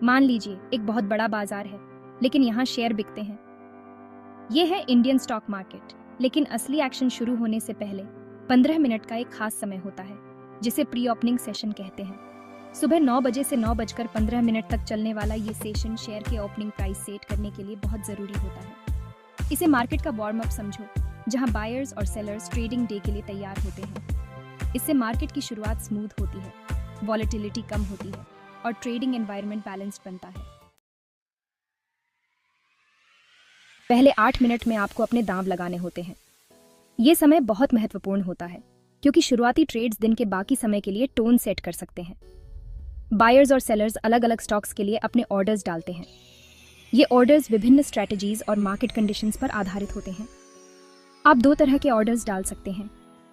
मान लीजिए एक बहुत बड़ा बाजार है, लेकिन यहाँ शेयर बिकते हैं। ये है इंडियन स्टॉक मार्केट, लेकिन असली एक्शन शुरू होने से पहले 15 मिनट का एक खास समय होता है, जिसे प्री ओपनिंग सेशन कहते हैं। सुबह 9 बजे से 9:15 तक चलने वाला ये सेशन शेयर के ओपनिंग प्राइस सेट करने के लिए बहुत जरूरी होता है। इसे मार्केट का वार्म अप समझो, जहां बायर्स और सेलर्स ट्रेडिंग डे के लिए तैयार होते हैं। इससे मार्केट की शुरुआत स्मूथ होती है, वॉलेटिलिटी कम होती है और ट्रेडिंग एनवायरनमेंट बैलेंस्ड बनता है। पहले 8 मिनट में आपको अपने दांव लगाने होते हैं। ये समय बहुत महत्वपूर्ण होता है, क्योंकि शुरुआती ट्रेड्स दिन के बाकी समय के लिए टोन सेट कर सकते हैं। बायर्स और सेलर्स अलग अलग स्टॉक्स के लिए अपने ऑर्डर्स डालते हैं। ये ऑर्डर्स विभिन्न स्ट्रैटेजीज और मार्केट कंडीशंस पर आधारित होते हैं। आप 2 तरह के ऑर्डर्स डाल सकते हैं,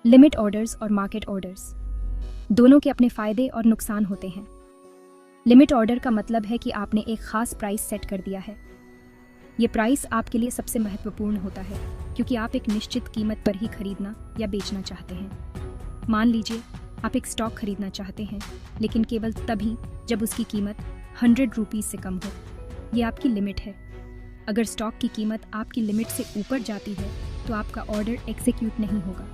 लिमिट ऑर्डर्स और मार्केट ऑर्डर्स। दोनों के अपने फायदे और नुकसान होते हैं। लिमिट ऑर्डर का मतलब है कि आपने एक खास प्राइस सेट कर दिया है। ये प्राइस आपके लिए सबसे महत्वपूर्ण होता है, क्योंकि आप एक निश्चित कीमत पर ही खरीदना या बेचना चाहते हैं। मान लीजिए आप एक स्टॉक खरीदना चाहते हैं, लेकिन केवल तभी जब उसकी कीमत 100 रुपीज़ से कम हो। ये आपकी लिमिट है। अगर स्टॉक की कीमत आपकी लिमिट से ऊपर जाती है, तो आपका ऑर्डर एग्जीक्यूट नहीं होगा।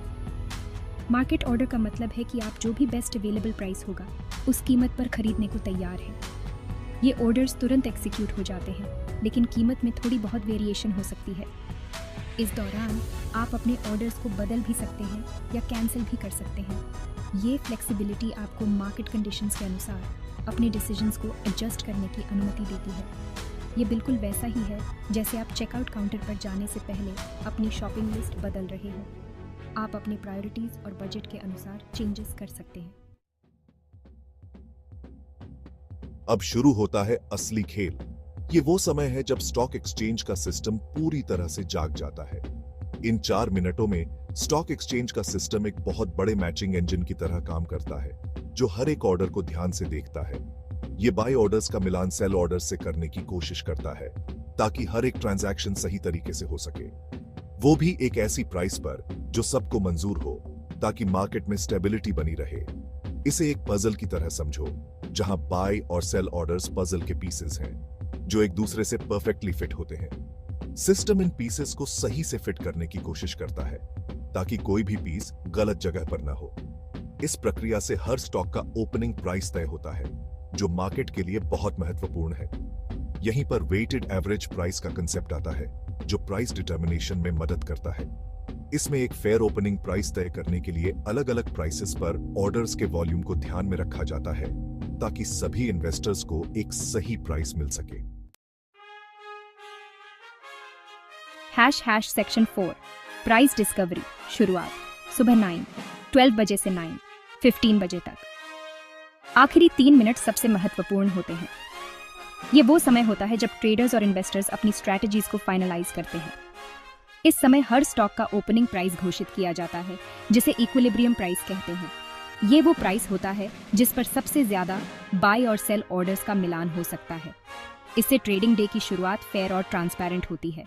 मार्केट ऑर्डर का मतलब है कि आप जो भी बेस्ट अवेलेबल प्राइस होगा, उस कीमत पर खरीदने को तैयार हैं। ये ऑर्डर्स तुरंत एग्जीक्यूट हो जाते हैं, लेकिन कीमत में थोड़ी बहुत वेरिएशन हो सकती है। इस दौरान आप अपने ऑर्डर्स को बदल भी सकते हैं या कैंसिल भी कर सकते हैं। ये फ्लेक्सिबिलिटी आपको मार्केट कंडीशंस के अनुसार अपने डिसीजंस को एडजस्ट करने की अनुमति देती है। ये बिल्कुल वैसा ही है जैसे आप चेकआउट काउंटर पर जाने से पहले अपनी शॉपिंग लिस्ट बदल रहे हो। आप अपने प्रायोरिटीज और बजट के अनुसार चेंजेस कर सकते हैं। अब शुरू होता है असली खेल। ये वो समय है जब स्टॉक एक्सचेंज का सिस्टम पूरी तरह से जाग जाता है। इन 4 मिनटों में स्टॉक एक्सचेंज का सिस्टम एक बहुत बड़े मैचिंग इंजन की तरह काम करता है, जो हर एक ऑर्डर को ध्यान से देखता है। ये बाय ऑर्डर्स का मिलान सेल ऑर्डर्स से करने की कोशिश करता है, ताकि हर एक ट्रांजैक्शन सही तरीके से हो सके, वो भी एक ऐसी प्राइस पर जो सबको मंजूर हो, ताकि मार्केट में स्टेबिलिटी बनी रहे। इसे एक पजल की तरह समझो, जहां बाय और सेल ऑर्डर्स पजल के पीसेस हैं, जो एक दूसरे से परफेक्टली फिट होते हैं। सिस्टम इन पीसेस को सही से फिट करने की कोशिश करता है, ताकि कोई भी पीस गलत जगह पर ना हो। इस प्रक्रिया से हर स्टॉक का ओपनिंग प्राइस तय होता है, जो मार्केट के लिए बहुत महत्वपूर्ण है। यहीं पर वेटेड एवरेज प्राइस का कंसेप्ट आता है, जो प्राइस डिटर्मिनेशन में मदद करता है। इसमें एक फेयर ओपनिंग प्राइस तय करने के लिए अलग अलग प्राइसेस पर ऑर्डर्स के वॉल्यूम को ध्यान में रखा जाता है, ताकि सभी इन्वेस्टर्स को एक सही प्राइस मिल सके। # सेक्शन 4 प्राइस डिस्कवरी शुरुआत सुबह 12 बजे से 15 बजे तक। आखिरी 3 मिनट सबसे महत्वपूर्ण होते हैं। ये वो समय होता है जब ट्रेडर्स और इन्वेस्टर्स अपनी स्ट्रैटेजीज को फाइनलाइज करते हैं। इस समय हर स्टॉक का ओपनिंग प्राइस घोषित किया जाता है, जिसे इक्विलिब्रियम प्राइस कहते हैं। ये वो प्राइस होता है जिस पर सबसे ज्यादा बाय और सेल ऑर्डर्स का मिलान हो सकता है। इससे ट्रेडिंग डे की शुरुआत फेयर और ट्रांसपेरेंट होती है।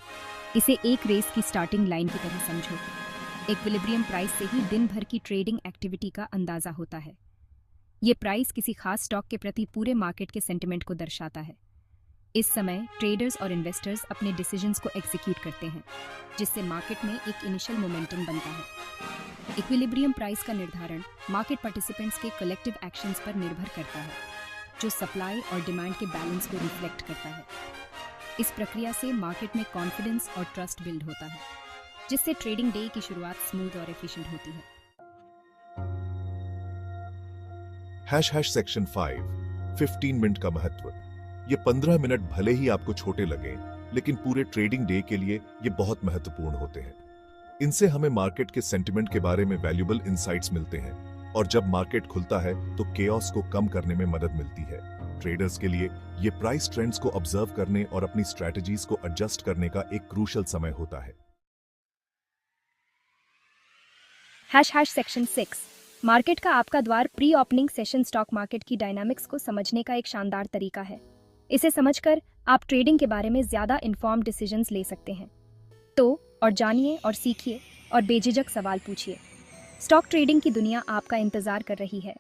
इसे एक रेस की स्टार्टिंग लाइन की तरह समझो। इक्विलिब्रियम प्राइस से ही दिन भर की ट्रेडिंग एक्टिविटी का अंदाजा होता है। ये प्राइस किसी खास स्टॉक के प्रति पूरे मार्केट के सेंटिमेंट को दर्शाता है। इस समय ट्रेडर्स और इन्वेस्टर्स अपने डिसीजंस को एग्जीक्यूट करते हैं, जिससे मार्केट में एक इनिशियल मोमेंटम बनता है। इक्विलिब्रियम प्राइस का निर्धारण मार्केट पार्टिसिपेंट्स के कलेक्टिव एक्शंस पर निर्भर करता है, जो सप्लाई और डिमांड के बैलेंस को रिफ्लेक्ट करता है। इस प्रक्रिया से मार्केट में कॉन्फिडेंस और ट्रस्ट बिल्ड होता है, जिससे ट्रेडिंग डे की शुरुआत स्मूथ और एफिशिएंट होती है। # सेक्शन 5 15 मिनट का महत्व। ये 15 मिनट भले ही आपको छोटे लगे, लेकिन पूरे ट्रेडिंग डे के लिए ये बहुत महत्वपूर्ण होते हैं। इनसे हमें मार्केट के सेंटिमेंट के बारे में वैल्यूएबल इंसाइट्स मिलते हैं, और जब मार्केट खुलता है तो केओस को कम करने में मदद मिलती है। ट्रेडर्स के लिए ये प्राइस ट्रेंड्स को ऑब्जर्व करने और अपनी स्ट्रैटेजीज को एडजस्ट करने का एक क्रूशियल समय होता है। # सेक्शन 6 मार्केट का आपका द्वार pre opening session stock market की डायनामिक्स को समझने का एक शानदार तरीका है। इसे समझकर आप ट्रेडिंग के बारे में ज्यादा इन्फॉर्म्ड डिसीजंस ले सकते हैं। तो और जानिए और सीखिए और बेझिझक सवाल पूछिए। स्टॉक ट्रेडिंग की दुनिया आपका इंतजार कर रही है।